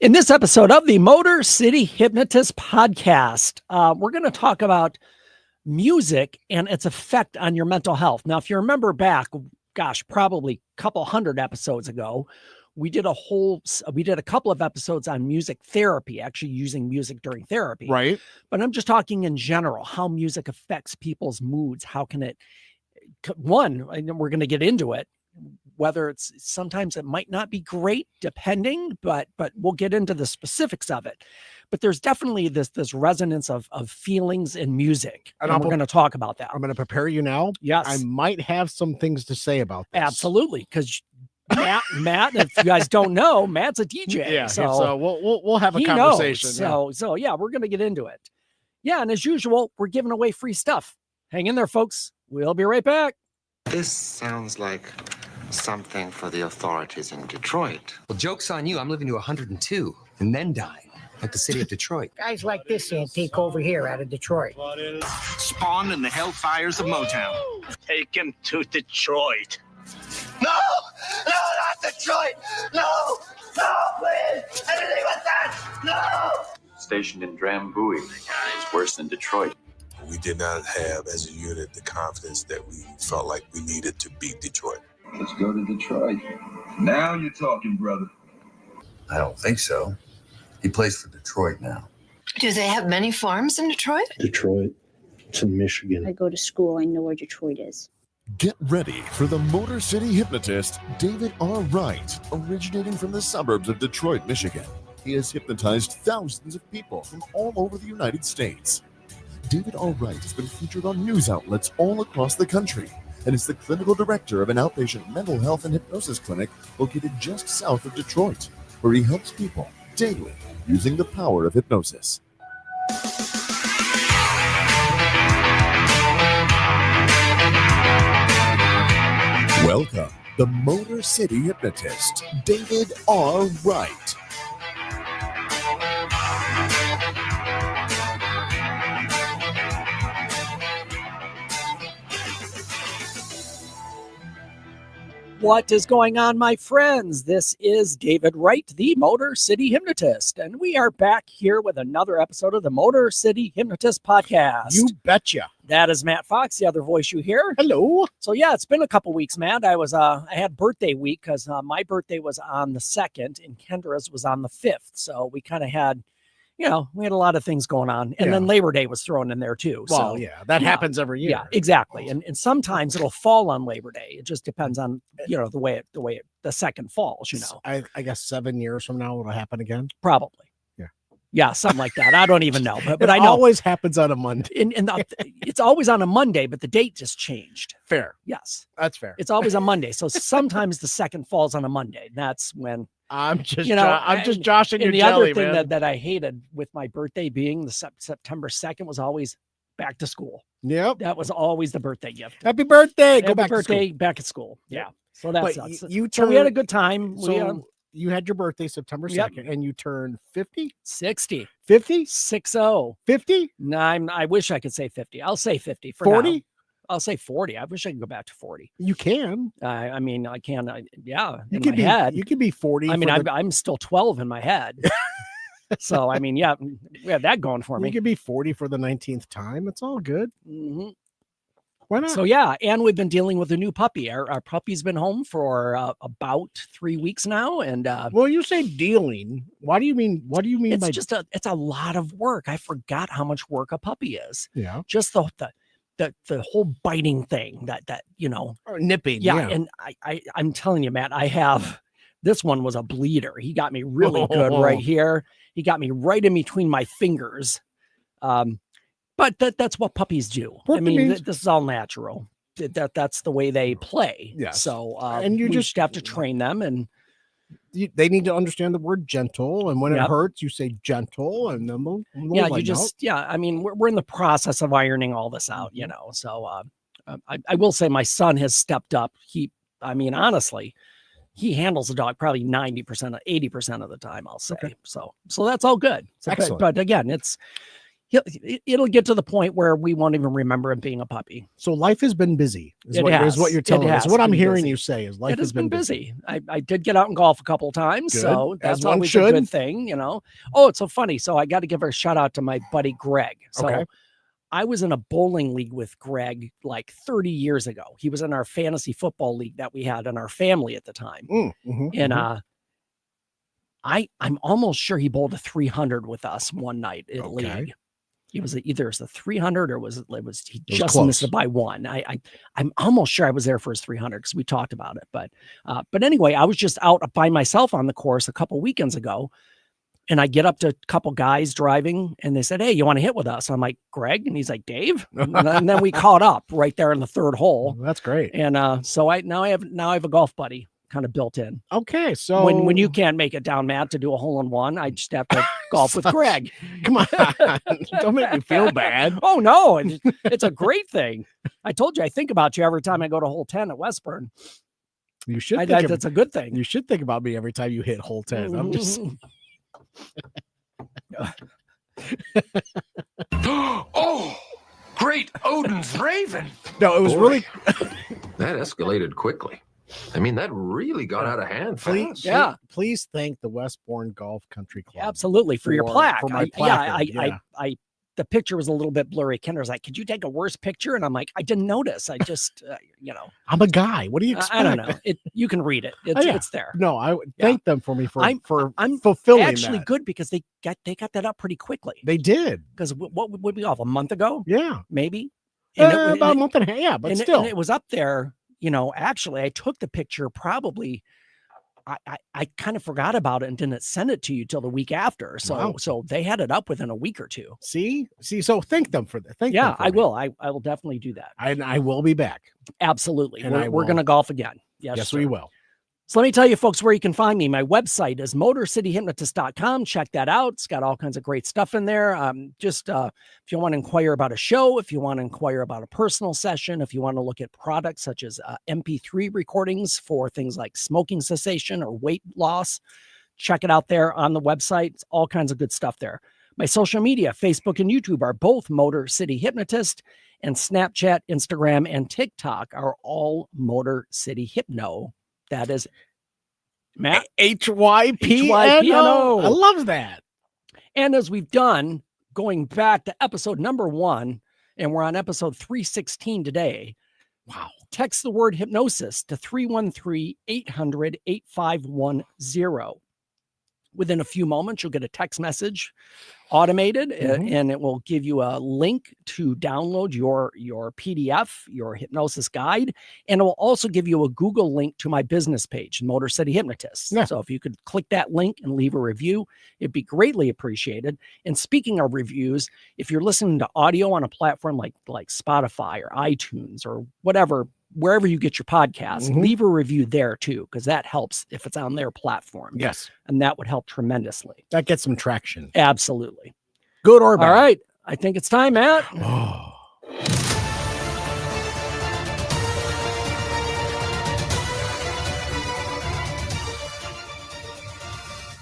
In this episode of the Motor City Hypnotist podcast, we're going to talk about music and its effect on your mental health. Now, if you remember back, probably a couple hundred episodes ago, we did a couple of episodes on music therapy, actually using music during therapy. Right. But I'm just talking in general, how music affects people's moods. How can it, one, and we're going to get into it, whether it's sometimes it might not be great depending, but we'll get into the specifics of it. But there's definitely this resonance of feelings in music. And we're going to talk about that. I'm going to prepare you now. Yes. I might have some things to say about this. Absolutely. Because Matt, if you guys don't know, Matt's a DJ. Yeah. So we'll have a conversation. So yeah, we're going to get into it. Yeah. And as usual, we're giving away free stuff. Hang in there, folks. We'll be right back. This sounds like something for the authorities in Detroit. Well, joke's on you. I'm living to 102 and then dying, like the city of Detroit. Guys like this antique over here out of Detroit. Spawned in the hellfires of Motown. Take him to Detroit. No, not Detroit. No, please. Anything but that. No. Stationed in Drambuie. It's worse than Detroit. We did not have, as a unit, the confidence that we felt like we needed to beat Detroit. Let's go to Detroit. Now you're talking, brother. I don't think so. He plays for Detroit now. Do they have many farms in Detroit? Detroit. It's in Michigan. I go to school. I know where Detroit is. Get ready for the Motor City Hypnotist, David R. Wright, originating from the suburbs of Detroit, Michigan. He has hypnotized thousands of people from all over the United States. David R. Wright has been featured on news outlets all across the country and is the clinical director of an outpatient mental health and hypnosis clinic located just south of Detroit, where he helps people daily using the power of hypnosis. Welcome, the Motor City Hypnotist, David R. Wright. What is going on, my friends? This is David Wright, the Motor City Hypnotist, and we are back here with another episode of the Motor City Hypnotist podcast. You betcha. That is Matt Fox, the other voice you hear. Hello. So yeah, it's been a couple weeks, Matt. I had birthday week because my birthday was on the 2nd and Kendra's was on the 5th. So we kind of had, we had a lot of things going on. And then Labor Day was thrown in there too. Well, that happens every year. Yeah, exactly. And sometimes it'll fall on Labor Day. It just depends on, the way the second falls, I guess 7 years from now it'll happen again. Probably. Yeah, something like that. I don't even know, but I know it always happens on a Monday. It's always on a Monday, but the date just changed. Fair. Yes, that's fair. It's always a Monday. So sometimes the second falls on a Monday. That's when I'm just joshing your jelly, other thing man. that I hated with my birthday being the September 2nd was always back to school. Yep, that was always the birthday gift. Happy birthday! Go back to school. Back at school. Yeah. So that's so we had a good time. You had your birthday September 2nd and you turned 50? 60. 50? 60. 50? No, I wish I could say 50. I'll say 50 for 40? now. I'll say 40. I wish I could go back to 40. You can. I mean, I can. You could be head. You could be 40. I mean, I'm still 12 in my head. So, I mean, yeah, we have that going for me. You could be 40 for the 19th time. It's all good. Mm-hmm. Why not? So yeah, and we've been dealing with a new puppy. Our puppy's been home for about 3 weeks now, and well, you say dealing. What do you mean? It's by just it's a lot of work. I forgot how much work a puppy is. Yeah, just the whole biting thing that or nipping. Yeah, and I'm telling you, Matt, this one was a bleeder. He got me really good right here. He got me right in between my fingers. But that's what puppies do. I mean, this is all natural. That's the way they play. Yeah. So, and you just have to train them, and they need to understand the word gentle. And when it hurts, you say gentle, and then we'll I mean, we're in the process of ironing all this out, So, I will say my son has stepped up. Honestly, he handles the dog probably 90%, 80% of the time. I'll say. Okay. So that's all good. Excellent. But again, it'll get to the point where we won't even remember him being a puppy. So life has been busy. Is It what has. you're telling us. What I'm been hearing busy. you say is life It has been busy. busy. I did get out and golf a couple of times, Good, so as that's one always should. a good thing, you know. Oh, it's so funny. So I got to give a shout out to my buddy Greg. So Okay. I was in a bowling league with Greg like 30 years ago. He was in our fantasy football league that we had in our family at the time. And I'm almost sure he bowled a 300 with us one night at league. It was either a 300 or he just missed it by one. I'm almost sure I was there for his 300 because we talked about it. But anyway, I was just out by myself on the course a couple weekends ago. And I get up to a couple guys driving and they said, "Hey, you want to hit with us?" I'm like, "Greg?" And he's like, "Dave?" And then we caught up right there in the third hole. That's great. And so I have a golf buddy kind of built in. Okay. So when you can't make it down, Matt, to do a hole-in-one, I just have to golf with Greg. Come on. Don't make me feel bad. Oh no, it's a great thing. I told you I think about you every time I go to hole 10 at Westburn. You should that's a good thing. You should think about me every time you hit hole 10. I'm just Oh, great Odin's Raven. No, it was really that escalated quickly. I mean, that really got out of hand fast. Please thank the Westbourne Golf Country Club. Absolutely for your plaque. For my plaque. The picture was a little bit blurry. Kendra's like, "Could you take a worse picture?" And I'm like, "I didn't notice. I just, I'm a guy. What do you expect? I don't know. You can read it. It's there. No, I thank them for me for I'm fulfilling actually that. good because they got that up pretty quickly. They did. Because what would we off a month ago? Yeah, maybe. About a month and a half. Yeah, but still, and it was up there. Actually, I took the picture probably. I kind of forgot about it and didn't send it to you till the week after. So they had it up within a week or two. See. So thank them for that. I will. I will definitely do that. I will be back. Absolutely. And we're going to golf again. Yes, we will. So let me tell you folks where you can find me. My website is motorcityhypnotist.com. Check that out. It's got all kinds of great stuff in there. If you want to inquire about a show, if you want to inquire about a personal session, if you want to look at products such as MP3 recordings for things like smoking cessation or weight loss, check it out there on the website. It's all kinds of good stuff there. My social media, Facebook and YouTube, are both Motor City Hypnotist, and Snapchat, Instagram, and TikTok are all Motor City Hypno. That is Matt HYPNO. I love that. And as we've done, going back to episode number 1, and we're on episode 316 today. Wow. Text the word hypnosis to 313-800-8510. Within a few moments, you'll get a text message automated, and it will give you a link to download your PDF, your hypnosis guide, and it will also give you a Google link to my business page, Motor City Hypnotist. So if you could click that link and leave a review, it'd be greatly appreciated. And speaking of reviews, if you're listening to audio on a platform like Spotify or iTunes or whatever, wherever you get your podcasts, leave a review there too, because that helps if it's on their platform. Yes. And that would help tremendously. That gets some traction. Absolutely. Good or bad. All right. I think it's time, Matt.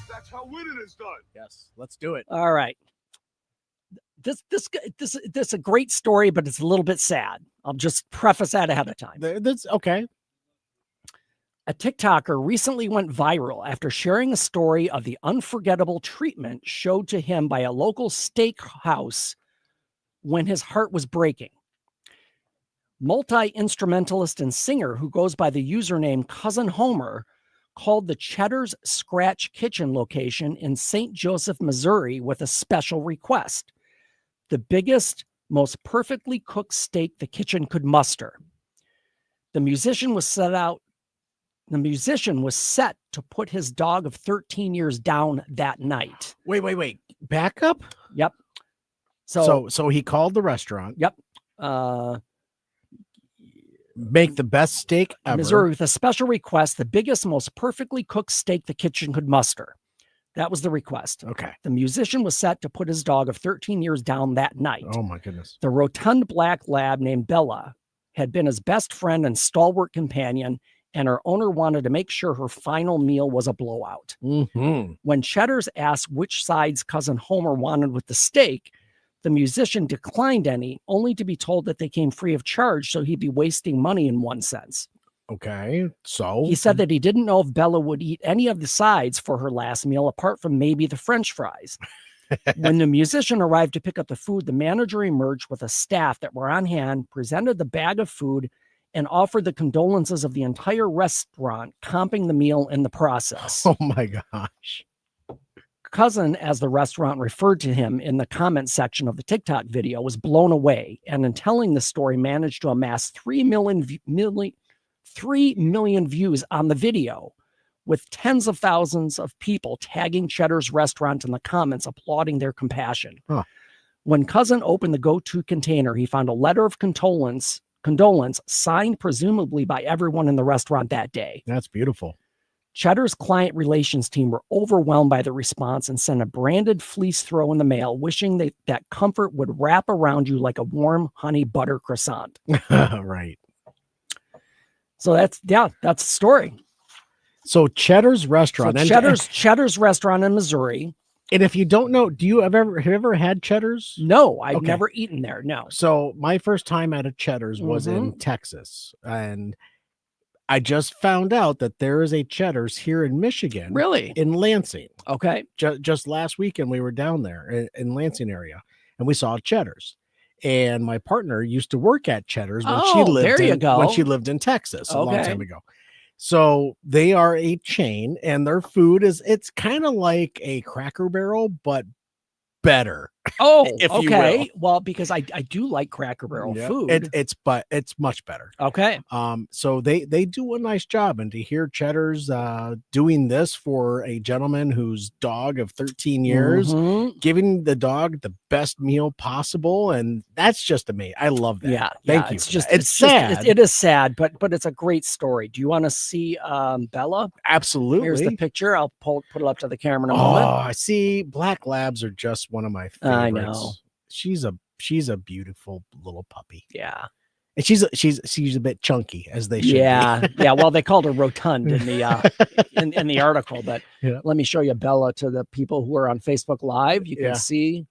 That's how winning is done. Yes. Let's do it. All right. This is a great story, but it's a little bit sad. I'll just preface that ahead of time. That's okay. A TikToker recently went viral after sharing a story of the unforgettable treatment showed to him by a local steakhouse when his heart was breaking. Multi-instrumentalist and singer who goes by the username Cousin Homer called the Cheddar's Scratch Kitchen location in St. Joseph, Missouri with a special request. The biggest, most perfectly cooked steak the kitchen could muster. The musician was set to put his dog of 13 years down that night. Wait. Back up? Yep. So he called the restaurant. Yep. Make the best steak ever. Missouri with a special request, the biggest, most perfectly cooked steak the kitchen could muster. That was the request. Okay. The musician was set to put his dog of 13 years down that night. Oh my goodness. The rotund black lab named Bella had been his best friend and stalwart companion, and her owner wanted to make sure her final meal was a blowout. When Cheddar's asked which sides Cousin Homer wanted with the steak, The musician declined any, only to be told that they came free of charge, so he'd be wasting money in one sense. Okay, so He said that he didn't know if Bella would eat any of the sides for her last meal, apart from maybe the French fries. When the musician arrived to pick up the food, the manager emerged with a staff that were on hand, presented the bag of food, and offered the condolences of the entire restaurant, comping the meal in the process. Oh my gosh. Cousin, as the restaurant referred to him in the comment section of the TikTok video, was blown away, and in telling the story, managed to amass 3 million views on the video, with tens of thousands of people tagging Cheddar's restaurant in the comments, applauding their compassion. Huh. When Cousin opened the go-to container, he found a letter of condolence signed presumably by everyone in the restaurant that day. That's beautiful. Cheddar's client relations team were overwhelmed by the response and sent a branded fleece throw in the mail, wishing that comfort would wrap around you like a warm honey butter croissant. Right. So that's the story. So Cheddar's restaurant. So Cheddar's restaurant in Missouri. And if you don't know, have you ever had Cheddar's? No, I've never eaten there. No. So my first time at a Cheddar's was in Texas, and I just found out that there is a Cheddar's here in Michigan. Really? In Lansing. Okay. Just last weekend we were down there in Lansing area, and we saw Cheddar's. And my partner used to work at Cheddar's when she lived in Texas a long time ago. So they are a chain, and their food it's kind of like a Cracker Barrel, but better. Oh, if you okay. will. Well, because I do like Cracker Barrel food. It's much better. Okay. So they do a nice job, and to hear Cheddar's doing this for a gentleman whose dog of 13 years, giving the dog the best meal possible, and that's just amazing. I love that. Yeah. Thank you. It's sad. It is sad, but it's a great story. Do you want to see Bella? Absolutely. Here's the picture. I'll put it up to the camera in a Oh, moment. I see. Black Labs are just one of my favorites. I know. She's a beautiful little puppy. Yeah. And she's a bit chunky, as they should be. Yeah. Well, they called her rotund in the in the article, but Yeah. let me show you Bella to the people who are on Facebook Live. You can see.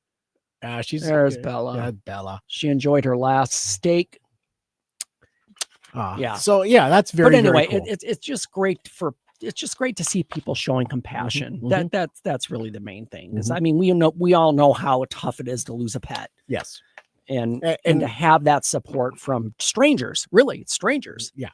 There's Bella. Yeah, Bella. She enjoyed her last steak. Yeah. So yeah, that's very. But anyway, very cool. it's just great to see people showing compassion. That's really the main thing. Because I mean, we all know how tough it is to lose a pet. Yes. And to have that support from strangers, really, it's strangers. Yeah.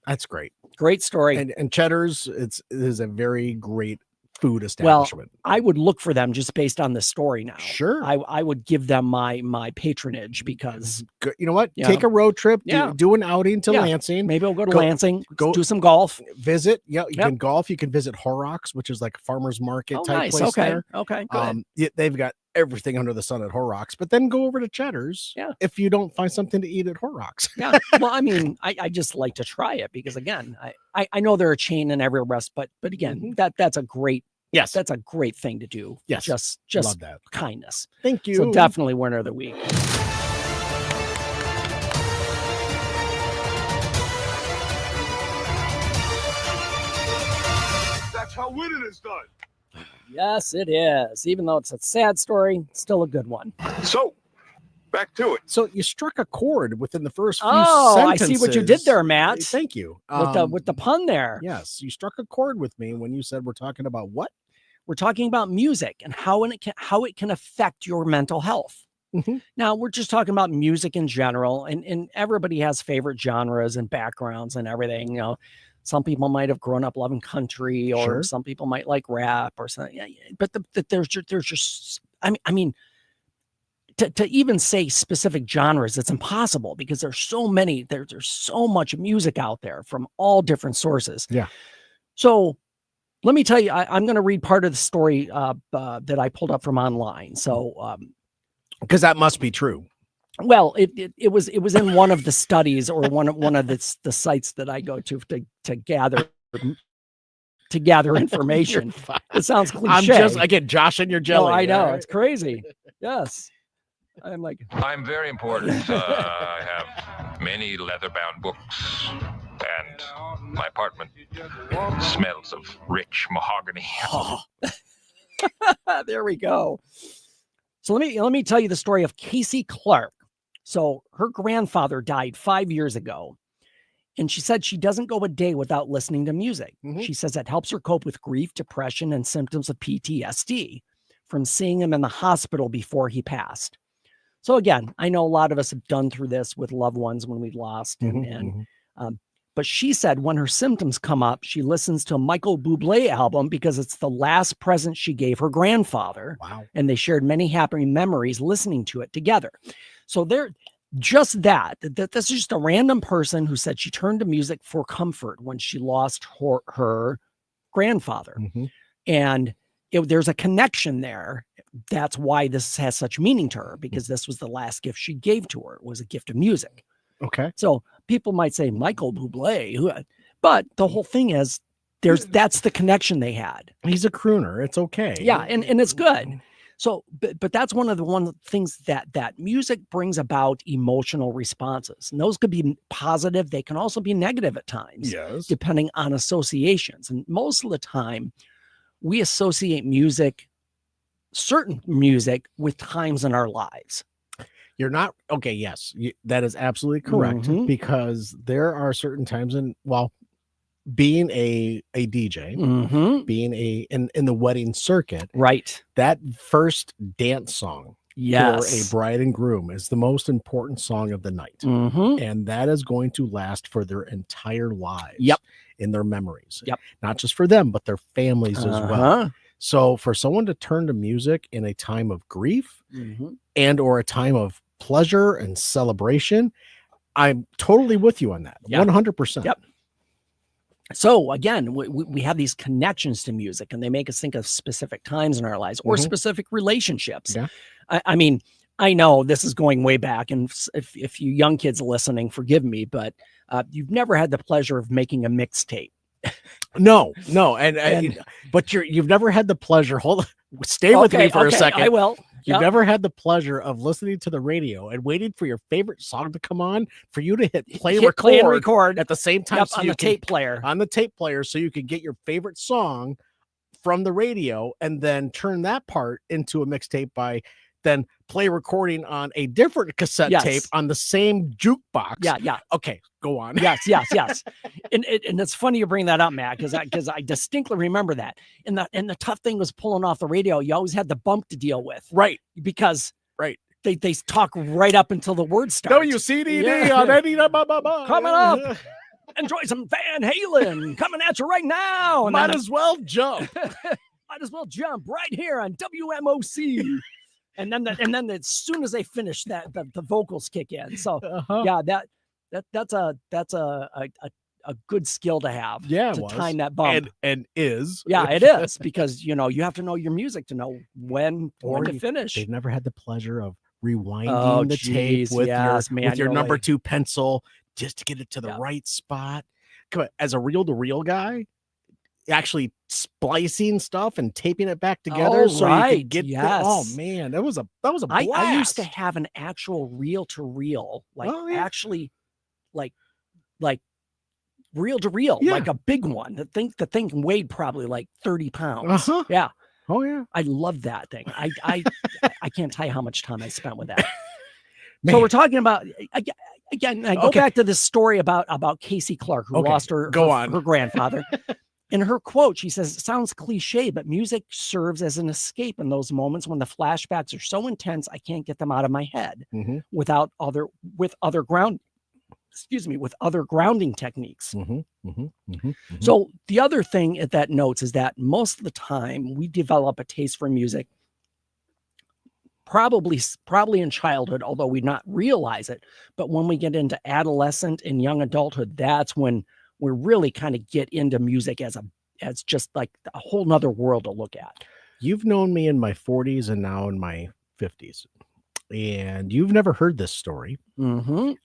That's great. Great story. And Cheddar's, it is a very great food Well, establishment. I would look for them just based on the story now. Sure. I would give them my patronage because Good. You know what? Yeah. Take a road trip. Yeah. Do an outing to Yeah. Lansing. maybe I'll go to Go- Lansing, go- do some golf. Visit. Yeah, you Yep. can golf. You can visit Horrocks, which is like a farmer's market Oh, type nice. place Okay. there. Okay. Good. They've got everything under the sun at Horrocks, but then go over to Cheddar's. Yeah. If you don't find something to eat at Horrocks. Yeah. Well, I mean, I just like to try it because again, I know they're a chain in every rest, but again, that's a great Yes. that's a great thing to do. Yes. Just Love that. kindness. Thank you. So definitely winner of the week. That's how winning is done. Yes, it is. Even though it's a sad story, still a good one. So, back to it. So you struck a chord within the first few Oh, sentences. I see what you did there, Matt. Thank you. With the pun there. Yes, you struck a chord with me when you said we're talking about what? We're talking about music and how it can affect your mental health. Now, we're just talking about music in general, and everybody has favorite genres and backgrounds and everything. You know, some people might have grown up loving country, or Sure. some people might like rap or something. Yeah, but there's just I mean to even say specific genres, it's impossible because there's so many. There's so much music out there from all different sources. Yeah. So let me tell you, I'm going to read part of the story that I pulled up from online. So, Because that must be true. well, it was in one of the studies or one of the sites that I go to gather information. It sounds cliche. I'm just again Josh and your jelly. No, I know all right? it's crazy. Yes, I'm like I'm very important. I have many leather-bound books, and my apartment smells of rich mahogany. there we go. So let me tell you the story of Casey Clark. So her grandfather died 5 years ago. And she said she doesn't go a day without listening to music. She says it helps her cope with grief, depression, and symptoms of PTSD from seeing him in the hospital before he passed. So again, I know a lot of us have done through this with loved ones when we've lost. But she said when her symptoms come up, she listens to a Michael Bublé album because it's the last present she gave her grandfather. Wow. And they shared many happy memories listening to it together. So just that this is just a random person who said she turned to music for comfort when she lost her grandfather. And there's a connection there. That's why this has such meaning to her, because this was the last gift she gave to her. It was a gift of music. Okay. So people might say Michael Bublé, but the whole thing is that's the connection they had. He's a crooner. It's okay. Yeah. And it's good. So, but that's one of the things that music brings about emotional responses, and those could be positive. They can also be negative at times, depending on associations. And most of the time we associate certain music with times in our lives. You're not okay. Yes, that is absolutely correct, because there are certain times being a DJ, being in the wedding circuit, right? That first dance song for a bride and groom is the most important song of the night, and that is going to last for their entire lives. In their memories. Not just for them, but their families as well. So for someone to turn to music in a time of grief and or a time of pleasure and celebration, I'm totally with you on that. 100%. So again, we have these connections to music, and they make us think of specific times in our lives or specific relationships. I mean, I know this is going way back, and if you young kids listening, forgive me, but you've never had the pleasure of making a mixtape. No, but you've never had the pleasure. Stay with me for a second. I will. You've never had the pleasure of listening to the radio and waiting for your favorite song to come on for you to hit play and record at the same time on the tape player, so you can get your favorite song from the radio and then turn that part into a mixtape by then play recording on a different cassette tape on the same jukebox. Okay, go on. Yes. and it's funny you bring that up, Matt, because I distinctly remember that. And the tough thing was pulling off the radio. You always had the bump to deal with, right? Because they talk right up until the word starts. WCDD on any coming up. Enjoy some Van Halen coming at you right now. And might as well jump right here on WMOC. And then as soon as they finish that, the vocals kick in. So that's a good skill to have. To time that bump. And is. It is, because you have to know your music to know when to finish. They've never had the pleasure of rewinding the tape with your number 2 pencil just to get it to the right spot. Come on, as a reel-to-reel guy, actually splicing stuff and taping it back together you could get oh man, that was a blast. I used to have an actual reel-to-reel, actually like reel-to-reel, like a big one. The thing weighed probably like 30 pounds. Yeah. Oh yeah. I love that thing. I can't tell you how much time I spent with that. So we're talking about again. I go back to this story about Casey Clark, who lost her grandfather. In her quote, she says, "It sounds cliche, but music serves as an escape in those moments when the flashbacks are so intense I can't get them out of my head with other grounding techniques." So the other thing that notes is that most of the time we develop a taste for music probably in childhood, although we not realize it. But when we get into adolescent and young adulthood, that's when we really kind of get into music as just like a whole nother world to look at. You've known me in my 40s and now in my 50s, and you've never heard this story.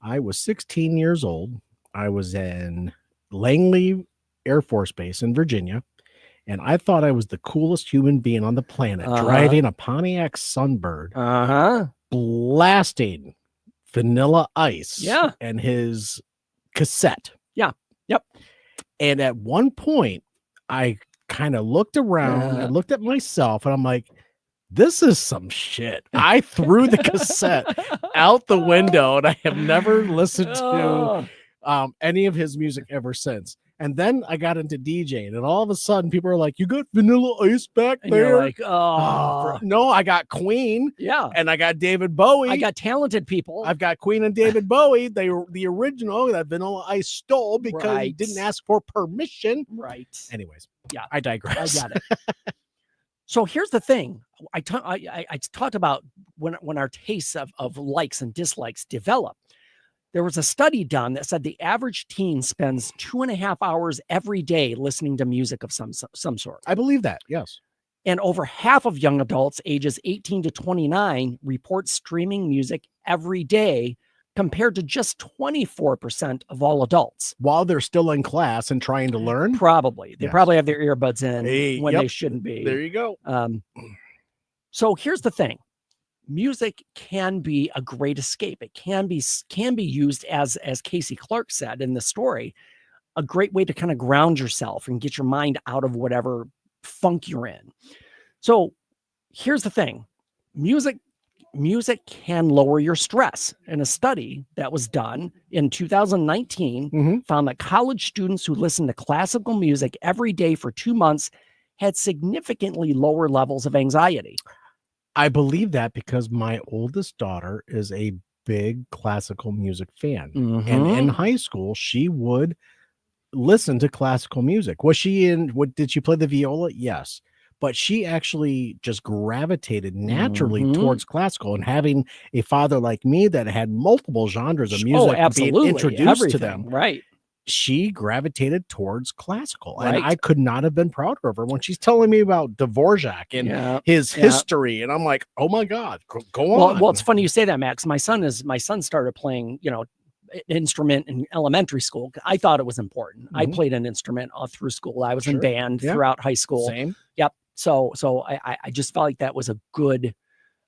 I was 16 years old. I was in Langley Air Force Base in Virginia, and I thought I was the coolest human being on the planet, driving a Pontiac Sunbird, blasting Vanilla Ice and his cassette. And at one point, I kind of looked around and looked at myself, and I'm like, this is some shit. I threw the cassette out the window, and I have never listened to any of his music ever since. And then I got into DJing, and all of a sudden people are like, "You got Vanilla Ice back And there?" you're like, oh, no, I got Queen. Yeah. And I got David Bowie. I got talented people. I've got Queen and David Bowie. They were the original that Vanilla Ice stole because he didn't ask for permission. Right. Anyways, yeah, I digress. I got it. So here's the thing. I talked about when our tastes of likes and dislikes develop. There was a study done that said the average teen spends 2.5 hours every day listening to music of some sort. I believe that, yes. And over half of young adults ages 18 to 29 report streaming music every day, compared to just 24% of all adults. While they're still in class and trying to learn? Probably. They probably have their earbuds in when they shouldn't be. There you go. So here's the thing. Music can be a great escape. It can be used as Casey Clark said in the story, a great way to kind of ground yourself and get your mind out of whatever funk you're in. So here's the thing. Music can lower your stress. And a study that was done in 2019 found that college students who listened to classical music every day for 2 months had significantly lower levels of anxiety. I believe that because my oldest daughter is a big classical music fan. And in high school, she would listen to classical music. Was she did she play the viola? Yes. But she actually just gravitated naturally towards classical, and having a father like me that had multiple genres of music being introduced to them. Right. She gravitated towards classical, and I could not have been prouder of her when she's telling me about Dvorak and his history. And I'm like, oh my God, go on. Well, it's funny you say that, Max. My son started playing, an instrument in elementary school. I thought it was important. I played an instrument all through school. I was in band throughout high school. Same. Yep. So I just felt like that was a good,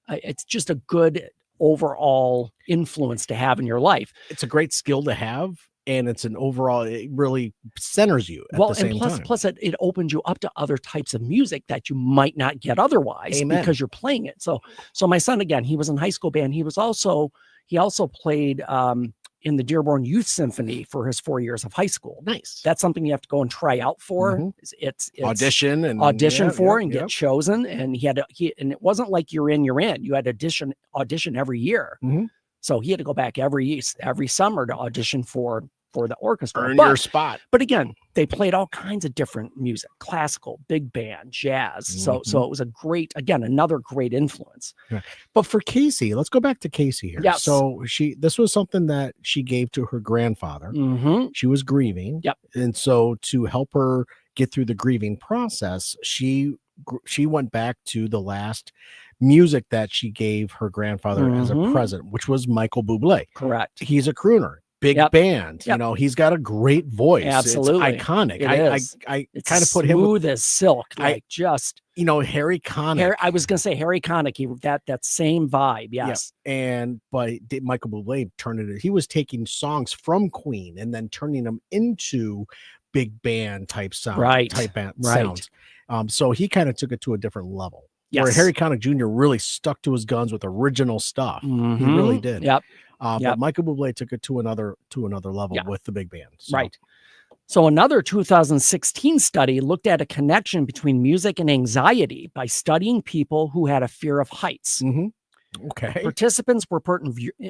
it's just a good overall influence to have in your life. It's a great skill to have. And it's an overall, it really centers you at the same time. Plus it opens you up to other types of music that you might not get otherwise because you're playing it. So my son, again, he was in high school band. He also played in the Dearborn Youth Symphony for his 4 years of high school. Nice. That's something you have to go and try out for. It's audition and get chosen. And and it wasn't like you're in. You had to audition every year. So he had to go back every summer to audition for the orchestra. Earn your spot. But again, they played all kinds of different music, classical, big band, jazz. So it was another great influence. Yeah. But for Casey, let's go back to Casey here. Yes. So this was something that she gave to her grandfather. She was grieving. Yep. And so to help her get through the grieving process, she went back to the last music that she gave her grandfather as a present, which was Michael Bublé. Correct. He's a crooner. Big band, he's got a great voice. Absolutely, it's iconic. I it's kind of put him smooth as silk, Harry Connick. I was gonna say Harry Connick. That same vibe, yes. Yeah. But Michael Bublé turned it. He was taking songs from Queen and then turning them into big band type sound, sounds. So he kind of took it to a different level. Yes. Where Harry Connick Jr. really stuck to his guns with original stuff. He really did. Yep. But Michael Bublé took it to another level with the big band. So. Right. So another 2016 study looked at a connection between music and anxiety by studying people who had a fear of heights. Okay. Participants were put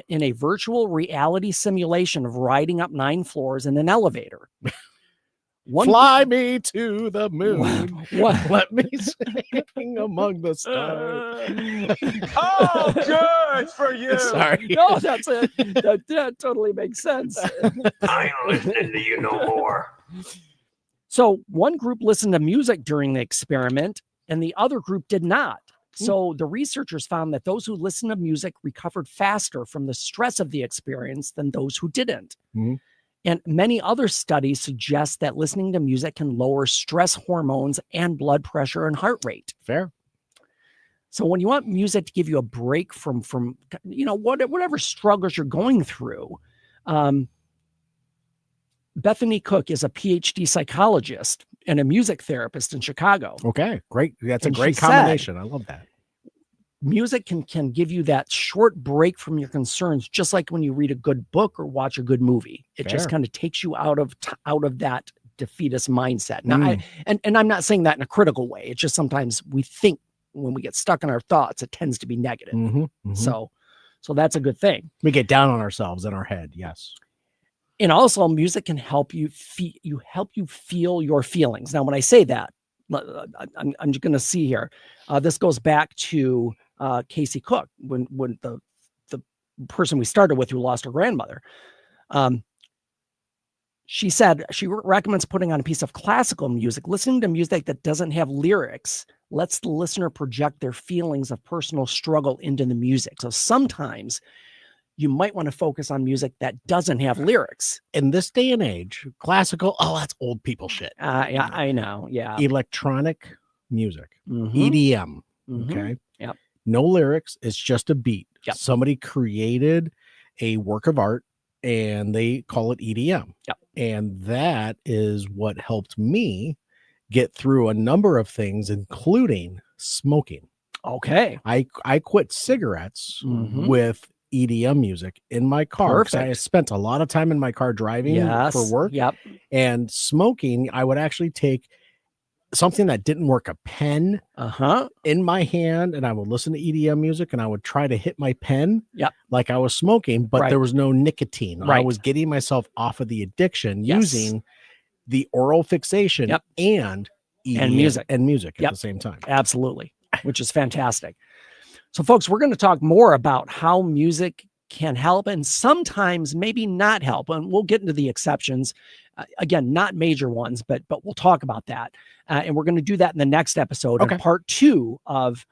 in a virtual reality simulation of riding up 9 floors in an elevator. Fly me to the moon. Let me sing among the stars. Oh, good for you. Sorry. No, that's it. That totally makes sense. I ain't listening to you no more. So one group listened to music during the experiment and the other group did not. So the researchers found that those who listened to music recovered faster from the stress of the experience than those who didn't. And many other studies suggest that listening to music can lower stress hormones and blood pressure and heart rate. Fair. So when you want music to give you a break from whatever struggles you're going through, Bethany Cook is a PhD psychologist and a music therapist in Chicago. Okay, great. That's a great combination. I love that. music can give you that short break from your concerns, just like when you read a good book or watch a good movie. It just kind of takes you out of that defeatist mindset. Now, and I'm not saying that in a critical way. It's just sometimes we think when we get stuck in our thoughts, it tends to be negative. So that's a good thing. We get down on ourselves in our head. Yes. And also music can help you feel your feelings. Now, when I say that, I'm just going to see here. This goes back to Casey Cook, when the person we started with who lost her grandmother. She said she recommends putting on a piece of classical music. Listening to music that doesn't have lyrics lets the listener project their feelings of personal struggle into the music. So sometimes you might want to focus on music that doesn't have lyrics. In this day and age, classical, that's old people shit. Yeah, I know. Yeah. Electronic music, EDM. Okay. Yep. No lyrics. It's just a beat. Yep. Somebody created a work of art and they call it EDM. Yep. And that is what helped me get through a number of things, including smoking. Okay. I quit cigarettes with EDM music in my car. I spent a lot of time in my car driving for work. Yep. And smoking, I would actually take something that didn't work, a pen in my hand, and I would listen to EDM music and I would try to hit my pen like I was smoking, but there was no nicotine. I was getting myself off of the addiction using the oral fixation and EDM and music at the same time. Absolutely. Which is fantastic. So folks, we're going to talk more about how music can help and sometimes maybe not help. And we'll get into the exceptions. Again, not major ones, but we'll talk about that. And we're going to do that in the next episode, in part 2 of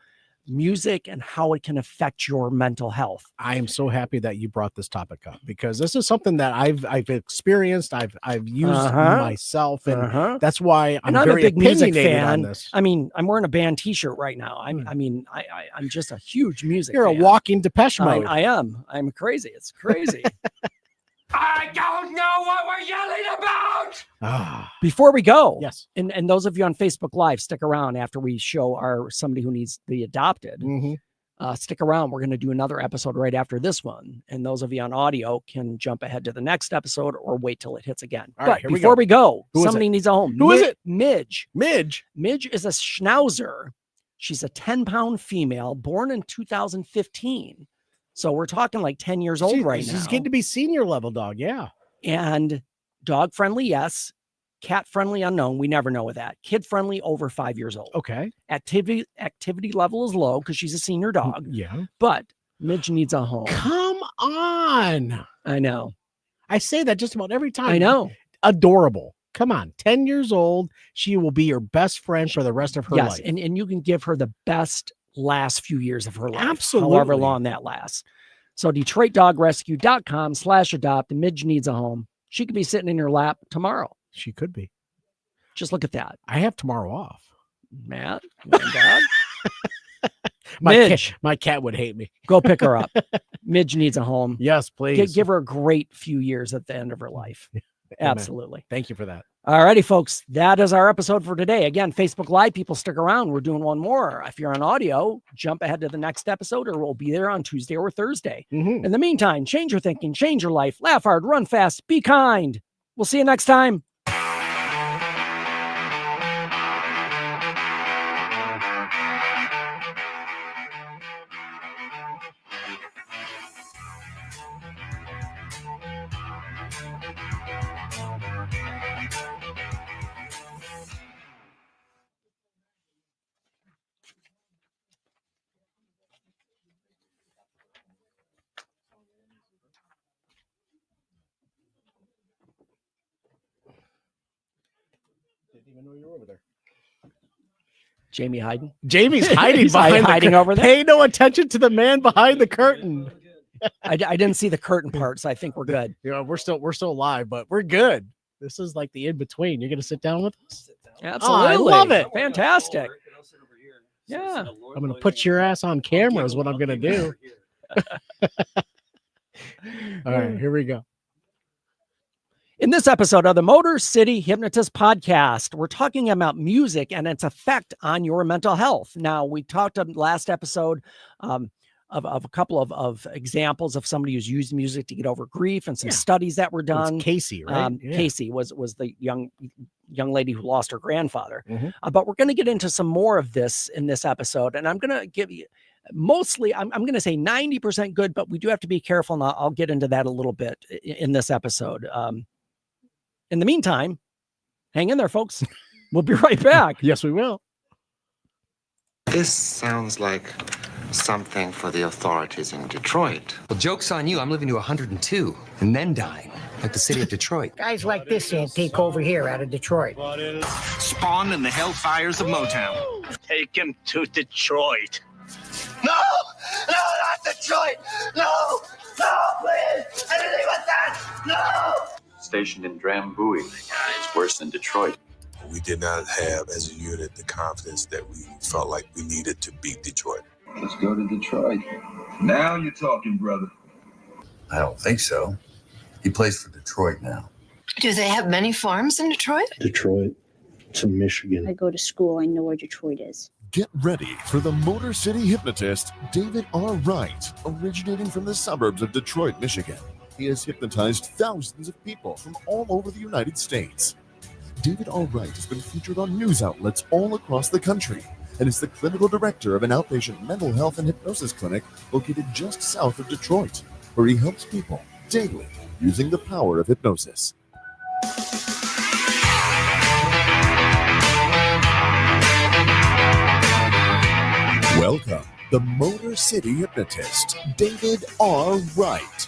music and how it can affect your mental health. I am so happy that you brought this topic up because this is something that I've experienced. I've used myself, and that's why I'm very a big music opinionated fan. on this. I mean, I'm wearing a band T-shirt right now. I'm just a huge music. You're fan. a walking Depeche Mode. I am. I'm crazy. It's crazy. I don't know what we're yelling about. Before we go, yes, and those of you on Facebook Live, stick around after we show somebody who needs to be adopted. Stick around. We're going to do another episode right after this one, and those of you on audio can jump ahead to the next episode or wait till it hits again. But before we go, somebody needs a home. Who is it? Midge. Midge is a schnauzer. She's a 10-pound female born in 2015. So we're talking like 10 years old right now. She's getting to be senior level dog. Yeah. And dog friendly, yes. Cat friendly, unknown. We never know with that. Kid friendly, over 5 years old. Okay. Activity level is low because she's a senior dog. Yeah. But Midge needs a home. Come on. I know. I say that just about every time. I know. Adorable. Come on. 10 years old. She will be your best friend for the rest of her life. And you can give her the best last few years of her life. Absolutely. However long that lasts. So DetroitDogRescue.com/adopt. Midge needs a home. She could be sitting in your lap tomorrow. She could be. Just look at that. I have tomorrow off. Matt, you want a dog? My cat would hate me. Go pick her up. Midge needs a home. Yes, please. Give her a great few years at the end of her life. Absolutely. Thank you for that. All righty, folks. That is our episode for today. Again, Facebook Live, people stick around. We're doing one more. If you're on audio, jump ahead to the next episode or we'll be there on Tuesday or Thursday. In the meantime, change your thinking, change your life, laugh hard, run fast, be kind. We'll see you next time. Didn't even know you were over there. Jamie hiding. Jamie's hiding He's behind hiding over there. Pay no attention to the man behind the curtain. I didn't see the curtain part, so I think we're good. We're still live, but we're good. This is like the in between. You're gonna sit down with us? Absolutely. I love it. Fantastic. Yeah. I'm gonna put your ass on camera is what I'm gonna do. All right, here we go. In this episode of the Motor City Hypnotist podcast, we're talking about music and its effect on your mental health. Now, we talked in last episode of a couple of examples of somebody who's used music to get over grief and some studies that were done. Casey, right? Casey was the young lady who lost her grandfather. But we're going to get into some more of this in this episode, and I'm going to give you mostly, I'm going to say 90% good, but we do have to be careful, and I'll get into that a little bit in this episode. In the meantime, hang in there, folks. We'll be right back. Yes, we will. This sounds like something for the authorities in Detroit. Well, joke's on you. I'm living to 102 and then dying, like the city of Detroit. Guys like this antique over here out of Detroit. Spawned in the hellfires of Motown. Take him to Detroit. No! No, not Detroit! No! No, please! Anything but that! No! Stationed in Drambuie. It's worse than Detroit. We did not have, as a unit, the confidence that we felt like we needed to beat Detroit. Let's go to Detroit. Now you're talking, brother. I don't think so. He plays for Detroit now. Do they have many farms in Detroit? Detroit to Michigan. I go to school. I know where Detroit is. Get ready for the Motor City Hypnotist, David R. Wright, originating from the suburbs of Detroit, Michigan. He has hypnotized thousands of people from all over the United States. David R. Wright has been featured on news outlets all across the country and is the clinical director of an outpatient mental health and hypnosis clinic located just south of Detroit, where he helps people daily using the power of hypnosis. Welcome, the Motor City Hypnotist, David R. Wright.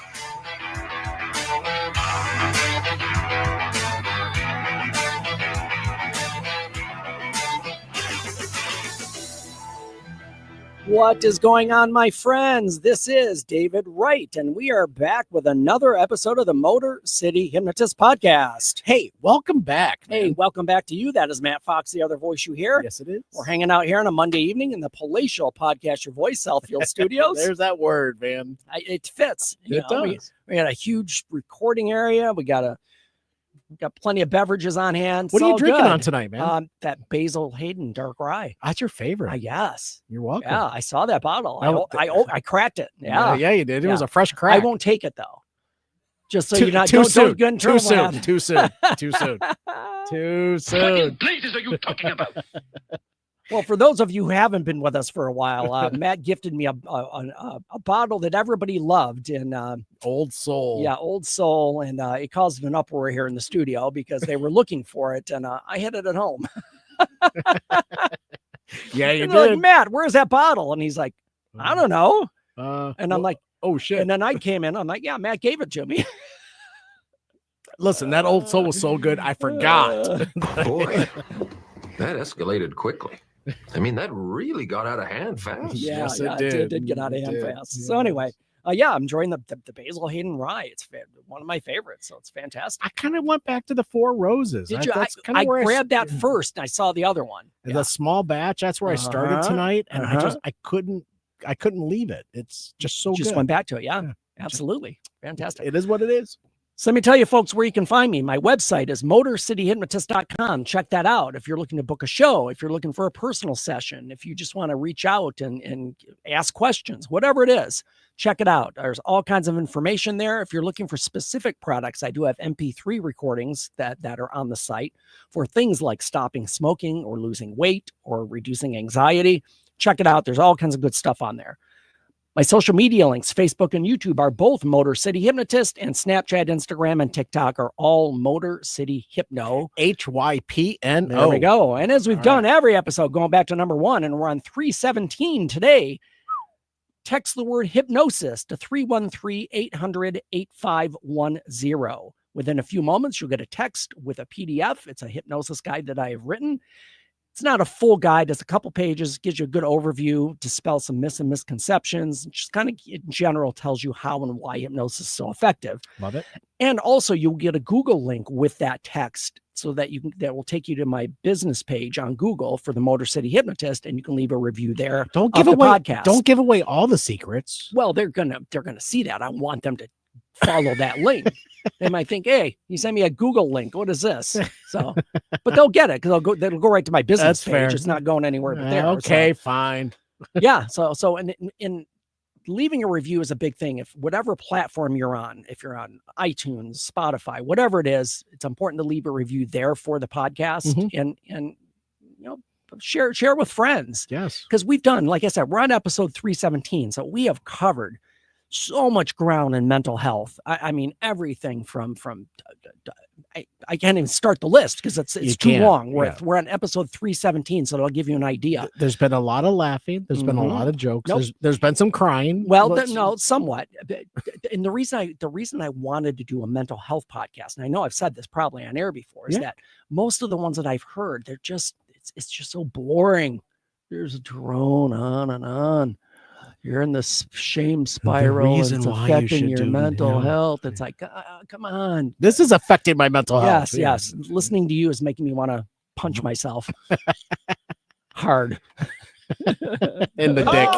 What is going on, my friends? This is David Wright, and we are back with another episode of the Motor City Hypnotist podcast. Hey, welcome back, man. Hey, welcome back to you. That is Matt Fox, the other voice you hear. Yes, it is. We're hanging out here on a Monday evening in the palatial Podcast Your Voice Southfield Studios. There's that word, man. It fits. It does. We got a huge recording area. We got plenty of beverages on hand. What are you drinking on tonight, man? That Basil Hayden Dark Rye. That's your favorite. Yes. You're welcome. Yeah, I saw that bottle. I cracked it. Yeah. Yeah, you did. It was a fresh crack. I won't take it though. Just so you're not don't get in trouble. Too soon. Too soon. What places are you talking about? Well, for those of you who haven't been with us for a while, Matt gifted me a bottle that everybody loved in Old Soul. Yeah, Old Soul, and it caused an uproar here in the studio because they were looking for it, and I had it at home. Yeah, you did. Like, Matt, where's that bottle? And he's like, I don't know. And I'm like, oh shit. And then I came in. I'm like, yeah, Matt gave it to me. Listen, that Old Soul was so good, I forgot. Boy, that escalated quickly. I mean, that really got out of hand fast. Yes, it did get out of hand fast. Yes. So anyway, I'm enjoying the Basil Hayden Rye. It's one of my favorites, so it's fantastic. I kind of went back to the Four Roses. Did you? I grabbed that first, and I saw the other one. The small batch. That's where I started tonight, and I couldn't leave it. It's just so just good. Went back to it. Yeah, absolutely fantastic. It is what it is. So let me tell you, folks, where you can find me. My website is motorcityhypnotist.com. Check that out. If you're looking to book a show, if you're looking for a personal session, if you just want to reach out and ask questions, whatever it is, check it out. There's all kinds of information there. If you're looking for specific products, I do have MP3 recordings that are on the site for things like stopping smoking or losing weight or reducing anxiety. Check it out. There's all kinds of good stuff on there. My social media links, Facebook and YouTube, are both Motor City Hypnotist, and Snapchat, Instagram, and TikTok are all Motor City Hypno. HYPNO. There we go. And as we've done every episode, going back to number 1, and we're on 317 today, text the word hypnosis to 313-800-8510. Within a few moments, you'll get a text with a PDF. It's a hypnosis guide that I have written. It's not a full guide. It's a couple pages, gives you a good overview, dispels some myths and misconceptions, just kind of in general tells you how and why hypnosis is so effective. Love it. And also you'll get a Google link with that text so that that will take you to my business page on Google for the Motor City Hypnotist, and you can leave a review there. Don't give away all the secrets. Well, they're gonna see that. I want them to follow that link. They might think, hey, you sent me a Google link. What is this? So, but they'll get it because they'll go right to my business page. Fair. It's not going anywhere but there. Okay, so, fine. Yeah. So in leaving a review is a big thing. If whatever platform you're on, if you're on iTunes, Spotify, whatever it is, it's important to leave a review there for the podcast and share with friends. Yes. Because we've done, like I said, we're on episode 317. So we have covered so much ground in mental health. I mean, everything from I can't even start the list because it's too long. We're on episode 317, so it'll give you an idea. There's been a lot of laughing. There's been a lot of jokes. Nope. There's been some crying. Well, no, somewhat. And the reason I wanted to do a mental health podcast, and I know I've said this probably on air before, is that most of the ones that I've heard, they're just it's just so boring. There's a drone on and on. You're in this shame spiral. And it's affecting your mental health. It's like, come on. This is affecting my mental health. Yes. Listening to you is making me want to punch myself hard in the dick.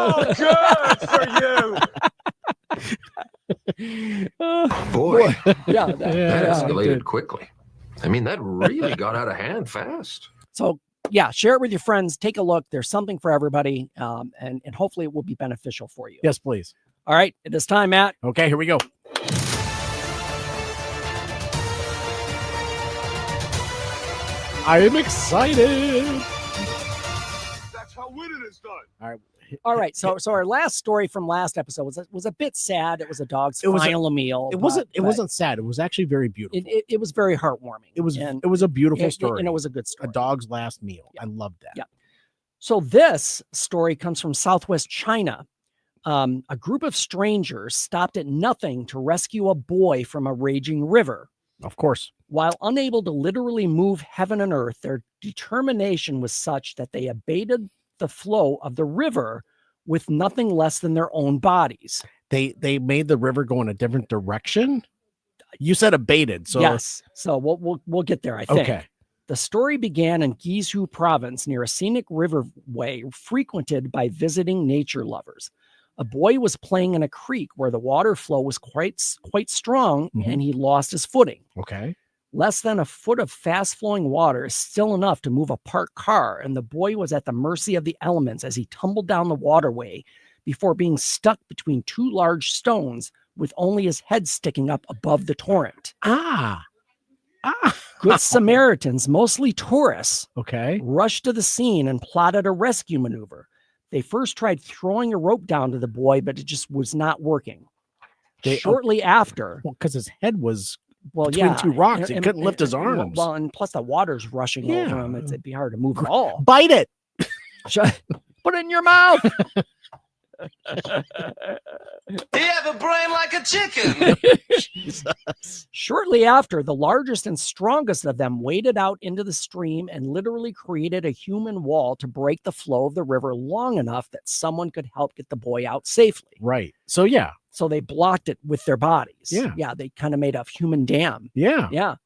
Oh, Boy, good for you. that escalated quickly. I mean, that really got out of hand fast. So, yeah, share it with your friends. Take a look. There's something for everybody, and hopefully it will be beneficial for you. Yes, please. All right, it is time, Matt. Okay, here we go. I am excited. That's how winning is done. All right. So our last story from last episode was a bit sad. It was a dog's final meal. It wasn't sad. It was actually very beautiful. It was very heartwarming. It was a beautiful story. And it was a good story. A dog's last meal. Yeah. I loved that. Yeah. So this story comes from Southwest China. A group of strangers stopped at nothing to rescue a boy from a raging river. Of course. While unable to literally move heaven and earth, their determination was such that they abated the flow of the river with nothing less than their own bodies. They made the river go in a different direction. You said abated, so yes. So we'll get there. I think. Okay. The story began in Guizhou province near a scenic riverway frequented by visiting nature lovers. A boy was playing in a creek where the water flow was quite strong, and he lost his footing. Okay. Less than a foot of fast-flowing water is still enough to move a parked car, and the boy was at the mercy of the elements as he tumbled down the waterway before being stuck between two large stones with only his head sticking up above the torrent. Good Samaritans, mostly tourists, rushed to the scene and plotted a rescue maneuver. They first tried throwing a rope down to the boy, but it just was not working. Shortly after... because his head was... between two rocks, he couldn't lift his arms. Well, and plus the water's rushing over him. It'd be hard to move at all. Bite it. Put it in your mouth. He have a brain like a chicken. Jesus. Shortly after, the largest and strongest of them waded out into the stream and literally created a human wall to break the flow of the river long enough that someone could help get the boy out safely. Right. So, yeah. So they blocked it with their bodies. Yeah. Yeah. They kind of made a human dam. Yeah. Yeah.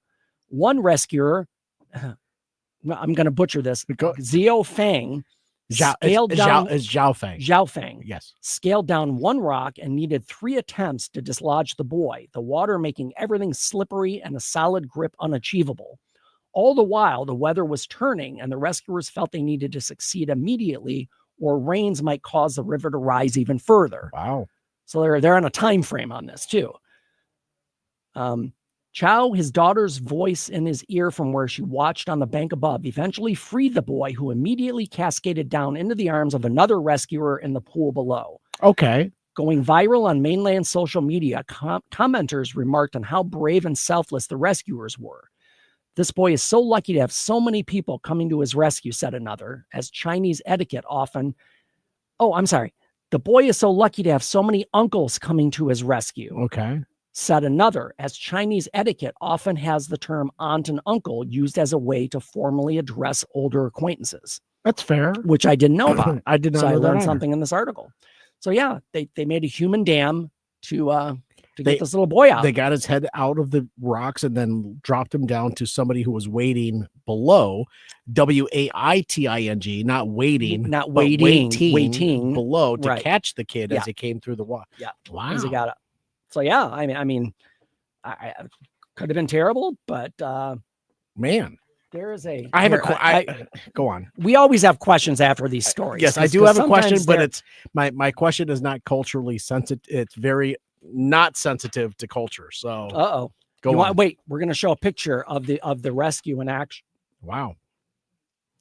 One rescuer, I'm going to butcher this, Xiao Feng, Zhao Feng. Yes. Scaled down one rock and needed 3 attempts to dislodge the boy, the water making everything slippery and a solid grip unachievable. All the while, the weather was turning and the rescuers felt they needed to succeed immediately or rains might cause the river to rise even further. Wow. So they're on a time frame on this too. Chow, his daughter's voice in his ear from where she watched on the bank above, eventually freed the boy, who immediately cascaded down into the arms of another rescuer in the pool below. Okay. Going viral on mainland social media, commenters remarked on how brave and selfless the rescuers were. This boy is so lucky to have so many people coming to his rescue, said another, as Chinese etiquette often... Oh, I'm sorry. The boy is so lucky to have so many uncles coming to his rescue. Okay. Said another, as Chinese etiquette often has the term aunt and uncle used as a way to formally address older acquaintances. That's fair. Which I didn't know about. I did not know I that learned either. something in this article. So yeah, they made a human dam to get this little boy out. They got his head out of the rocks and then dropped him down to somebody who was waiting below. Waiting, not waiting. Not but waiting waiting below to Right. catch the kid Yeah. as he came through the water. Yeah. Wow. As he got up. So yeah, I could have been terrible, but man, there is a. I have go on. We always have questions after these stories. Yes, I do have a question, but it's my question is not culturally sensitive. It's very not sensitive to culture. So, go on. Wait, we're going to show a picture of the rescue in action. Wow.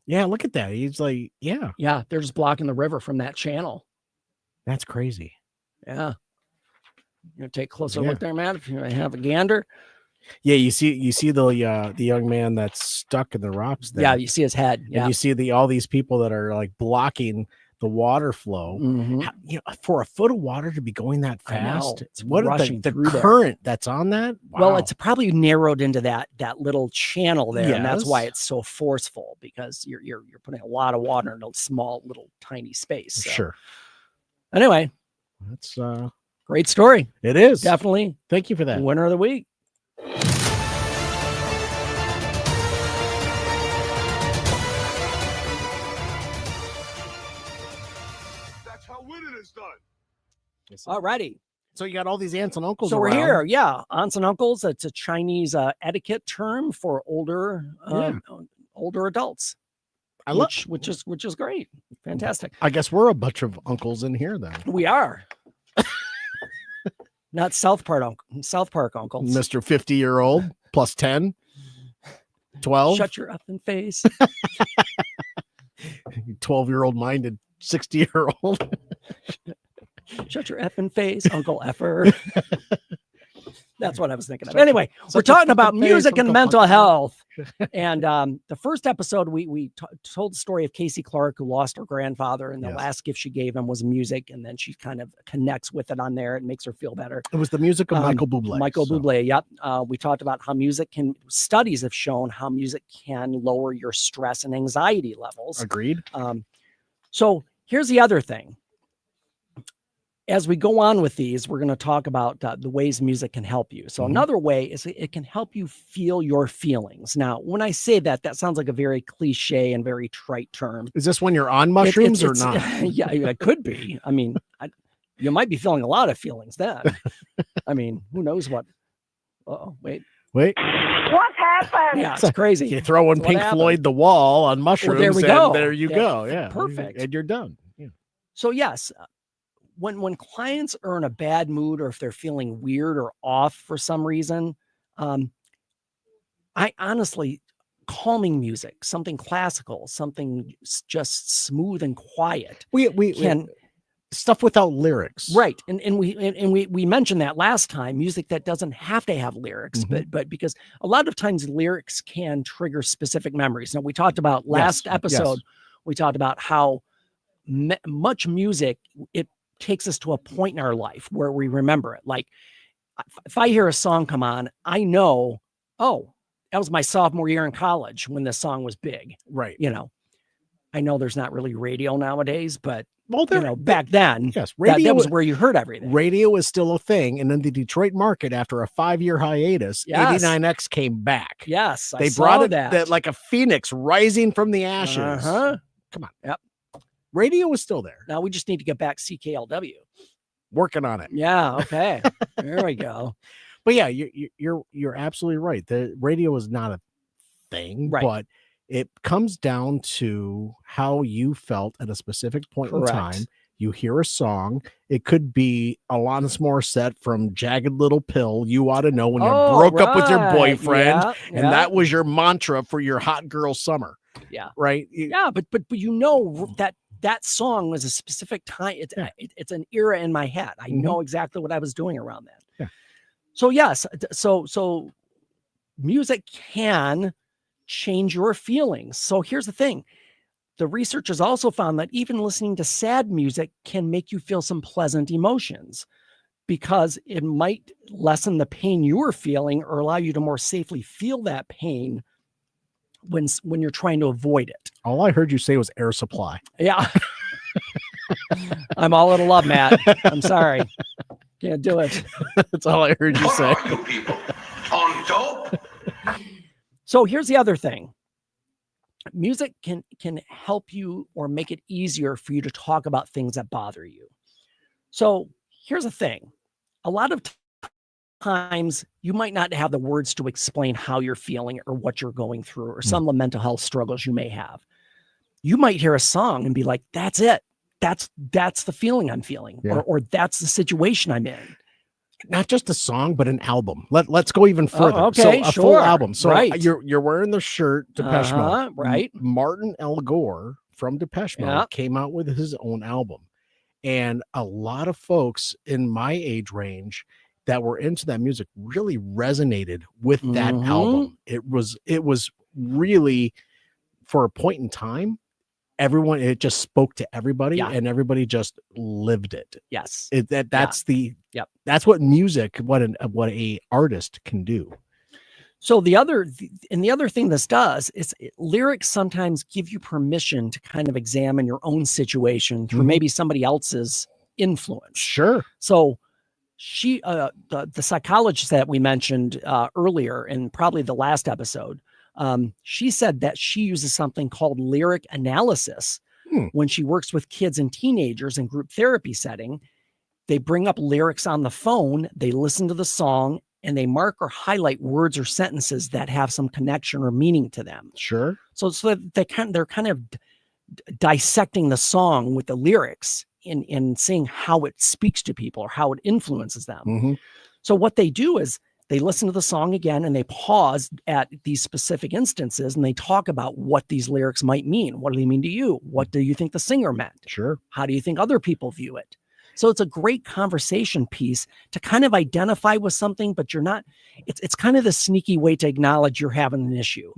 Yeah, look at that. He's like, yeah. They're just blocking the river from that channel. That's crazy. Yeah. You know, take a closer look there, Matt. If you have a gander. Yeah, you see the young man that's stuck in the rocks there. Yeah, you see his head. Yeah, and you see all these people that are like blocking the water flow. You know, for a foot of water to be going that fast, it's what rushing the through current that's on that? Wow. Well, it's probably narrowed into that little channel there, and that's why it's so forceful, because you're putting a lot of water in a small little tiny space. So. Sure. Anyway, that's great story. It is, definitely. Thank you for that. Winner of the week. That's how winning is done. Alrighty. So you got all these aunts and uncles. So around. we're here, aunts and uncles. It's a Chinese etiquette term for older adults. Which is great, fantastic. I guess we're a bunch of uncles in here then. We are. Not South Park uncles. Mr. 50-year-old plus 10, 12. Shut your effing face. 12-year-old minded 60-year-old. Shut your effing face, Uncle Effer. That's what I was thinking of. Anyway, we're talking about music and mental health. And the first episode, we told the story of Casey Clark, who lost her grandfather, and the last gift she gave him was music. And then she kind of connects with it on there. It makes her feel better. It was the music of Michael Bublé. Bublé, yep. We talked about how studies have shown how music can lower your stress and anxiety levels. Agreed. So here's the other thing. As we go on with these, we're going to talk about the ways music can help you. So another way is it can help you feel your feelings. Now, when I say that sounds like a very cliche and very trite term. Is this when you're on mushrooms or not? Yeah, it could be. I mean, you might be feeling a lot of feelings then. I mean, who knows what? Wait. What happened? Yeah, it's crazy. You're throwing Pink Floyd The Wall on mushrooms. Well, there we go. There you go. Yeah. Perfect. And you're done. Yeah. So yes, when clients are in a bad mood, or if they're feeling weird or off for some reason, I honestly, calming music, something classical, something just smooth and quiet. We can stuff without lyrics, right? And we mentioned that last time, music that doesn't have to have lyrics, but because a lot of times lyrics can trigger specific memories. Now we talked about last episode, we talked about how much music it takes us to a point in our life where we remember it. Like if I hear a song come on, I know, that was my sophomore year in college when this song was big. Right. You know, I know there's not really radio nowadays, but back then, radio that was where you heard everything. Radio is still a thing. And in the Detroit market, after a 5-year hiatus, 89X came back. Yes. They brought it that like a phoenix rising from the ashes. Come on. Yep. Radio is still there. Now we just need to get back CKLW. Working on it. Yeah. Okay. There we go. But yeah, you're absolutely right. The radio is not a thing, but it comes down to how you felt at a specific point in time. You hear a song. It could be Alanis Morissette from Jagged Little Pill. You ought to know when you broke up with your boyfriend, and that was your mantra for your hot girl summer. Yeah. Right. Yeah. But you know that song was a specific time. It's an era in my head. I know exactly what I was doing around that. Yeah. So yes. So music can change your feelings. So here's the thing. The research has also found that even listening to sad music can make you feel some pleasant emotions, because it might lessen the pain you are feeling or allow you to more safely feel that pain when you're trying to avoid it. All I heard you say was Air Supply. Yeah. I'm all out of love, Matt. I'm sorry. Can't do it. That's all I heard you say. What are you people? On dope? So here's the other thing. Music can help you or make it easier for you to talk about things that bother you. So here's the thing. A lot of times you might not have the words to explain how you're feeling or what you're going through or some of the mental health struggles you may have. You might hear a song and be like, that's it. That's the feeling I'm feeling, or that's the situation I'm in. Not just a song, but an album. Let's go even further. Okay, so a full album. So right. you're wearing the shirt Depeche Mode. Right. Martin L. Gore from Depeche Mode came out with his own album. And a lot of folks in my age range that were into that music really resonated with that album. It was really, for a point in time, everyone, it just spoke to everybody and everybody just lived it. Yes. That's what music, what a artist can do. So the other thing this does is lyrics sometimes give you permission to kind of examine your own situation through maybe somebody else's influence. Sure. So she, the psychologist that we mentioned earlier in probably the last episode, she said that she uses something called lyric analysis when she works with kids and teenagers in group therapy setting. They bring up lyrics on the phone, they listen to the song, and they mark or highlight words or sentences that have some connection or meaning to them. Sure. So they're kind of dissecting the song with the lyrics and seeing how it speaks to people or how it influences them. So what they do is they listen to the song again and they pause at these specific instances and they talk about what these lyrics might mean. What do they mean to you? What do you think the singer meant? Sure. How do you think other people view it? So it's a great conversation piece to kind of identify with something, but you're not, it's kind of the sneaky way to acknowledge you're having an issue.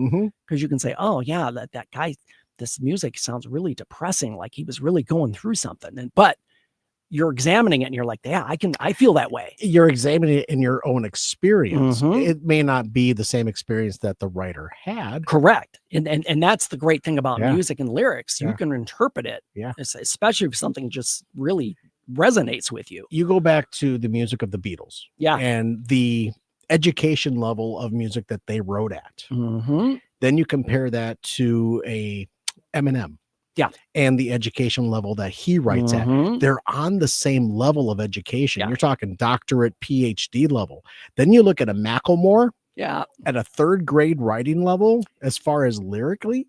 Because you can say, oh yeah, that guy, this music sounds really depressing. Like he was really going through something. But you're examining it and you're like, yeah, I feel that way. You're examining it in your own experience. It may not be the same experience that the writer had. Correct. And that's the great thing about music and lyrics. You can interpret it, especially if something just really resonates with you. You go back to the music of the Beatles. And the education level of music that they wrote at. Then you compare that to a Eminem. And the education level that he writes at. They're on the same level of education. You're talking doctorate, PhD level. Then you look at a Macklemore at a third grade writing level, as far as lyrically,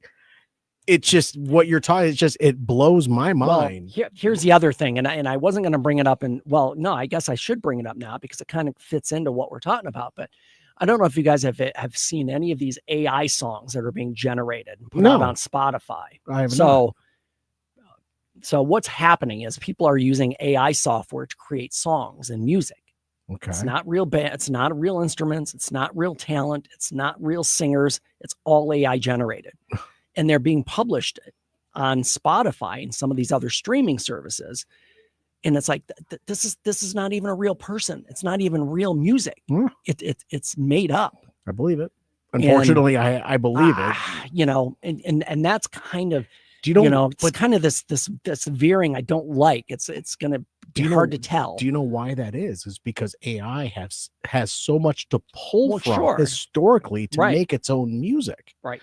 it's just what you're talking. It's just, it blows my mind. Well, here's the other thing. And I wasn't going to bring it up. And well, no, I guess I should bring it up now because it kind of fits into what we're talking about. But I don't know if you guys have seen any of these AI songs that are being generated and put out on Spotify. I have not. So what's happening is people are using AI software to create songs and music. Okay. It's not real band. It's not real instruments. It's not real talent. It's not real singers. It's all AI generated. And they're being published on Spotify and some of these other streaming services. And it's like, this is not even a real person. It's not even real music. It's made up. I believe it. Unfortunately, I believe it. You know, and that's kind of, do you know, but kind of this veering I don't like. It's going to be hard to tell. Do you know why that is? Is because AI has so much to pull from historically to make its own music. Right.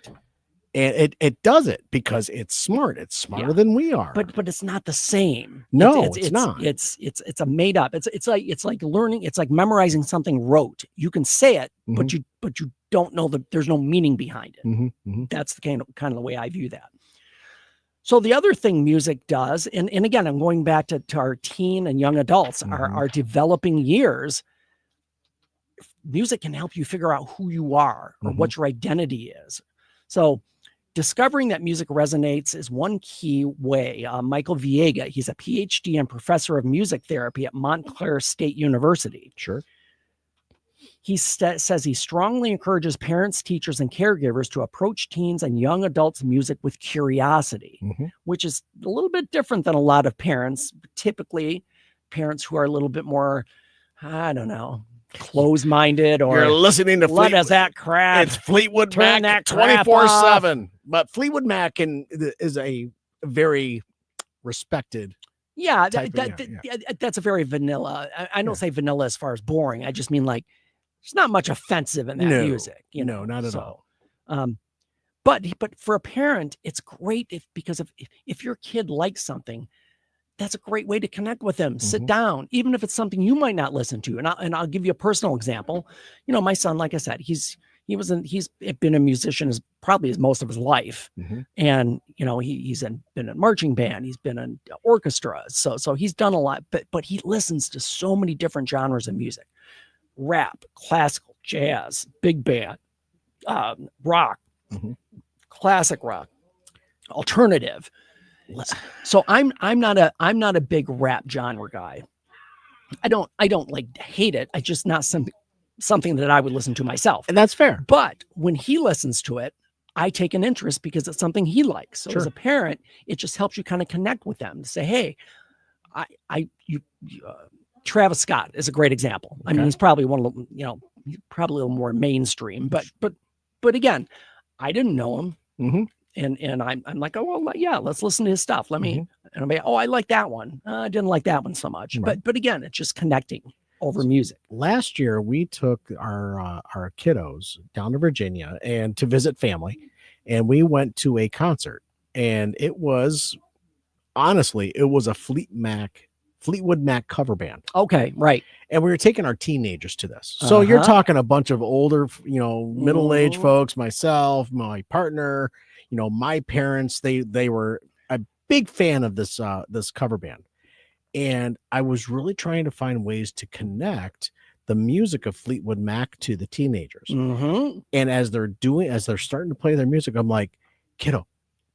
And it does it because it's smart. It's smarter than we are. But it's not the same. No, it's not. It's a made up. It's like learning. It's like memorizing something rote. You can say it, but you don't know that there's no meaning behind it. That's the kind of the way I view that. So the other thing music does, and again, I'm going back to our teen and young adults, our developing years. Music can help you figure out who you are or what your identity is. So discovering that music resonates is one key way. Michael Viega, he's a PhD and professor of music therapy at Montclair State University. Sure. He says he strongly encourages parents, teachers, and caregivers to approach teens and young adults' music with curiosity, which is a little bit different than a lot of parents. Typically, parents who are a little bit more, I don't know, closed-minded, or you're listening to what is that crap? It's Fleetwood Mac 24/7. But Fleetwood Mac is a very respected. Yeah, that's a very vanilla. I don't say vanilla as far as boring. I just mean like there's not much offensive in that music. No, not at all. But for a parent, it's great because if your kid likes something, that's a great way to connect with them. Sit down, even if it's something you might not listen to. And I'll give you a personal example. My son, like I said, he's been a musician probably most of his life. And, he's been in marching band, he's been in orchestra. So he's done a lot, but he listens to so many different genres of music: rap, classical, jazz, big band, rock, classic rock, alternative. So I'm not a big rap genre guy. I don't like hate it. I just not something that I would listen to myself. And that's fair. But when he listens to it, I take an interest because it's something he likes. So as a parent, it just helps you kind of connect with them to say, hey, Travis Scott is a great example. I mean, he's probably one of the, he's probably a little more mainstream, but again, I didn't know him. And I'm like, oh, well, yeah, let's listen to his stuff. Let me, and I'm like, oh, I like that one. I didn't like that one so much, but again, it's just connecting over music. Last year, we took our kiddos down to Virginia and to visit family, and we went to a concert, and it was a Fleetwood Mac cover band. Okay, right. And we were taking our teenagers to this. So you're talking a bunch of older, middle-aged folks, myself, my partner, my parents, they were a big fan of this cover band. And I was really trying to find ways to connect the music of Fleetwood Mac to the teenagers. And as they're starting to play their music, I'm like, kiddo,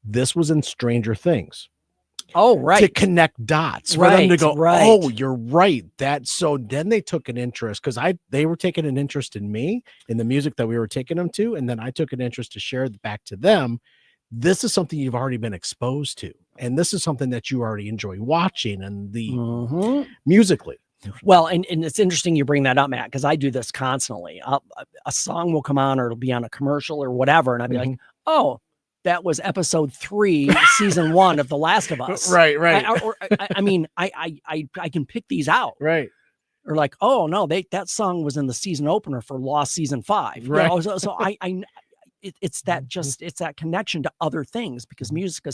this was in Stranger Things. Oh, right. To connect dots for them to go, oh, you're right. So then they took an interest because they were taking an interest in me, in the music that we were taking them to. And then I took an interest to share back to them. This is something you've already been exposed to. And this is something that you already enjoy watching and the musically. Well, and it's interesting you bring that up, Matt, because I do this constantly. A song will come on or it'll be on a commercial or whatever. And I'll be like, oh, that was episode 3, season 1 of The Last of Us. Right. I mean, I can pick these out. Right. Or like, oh no, that song was in the season opener for Lost season 5. Right. So it's that connection to other things because music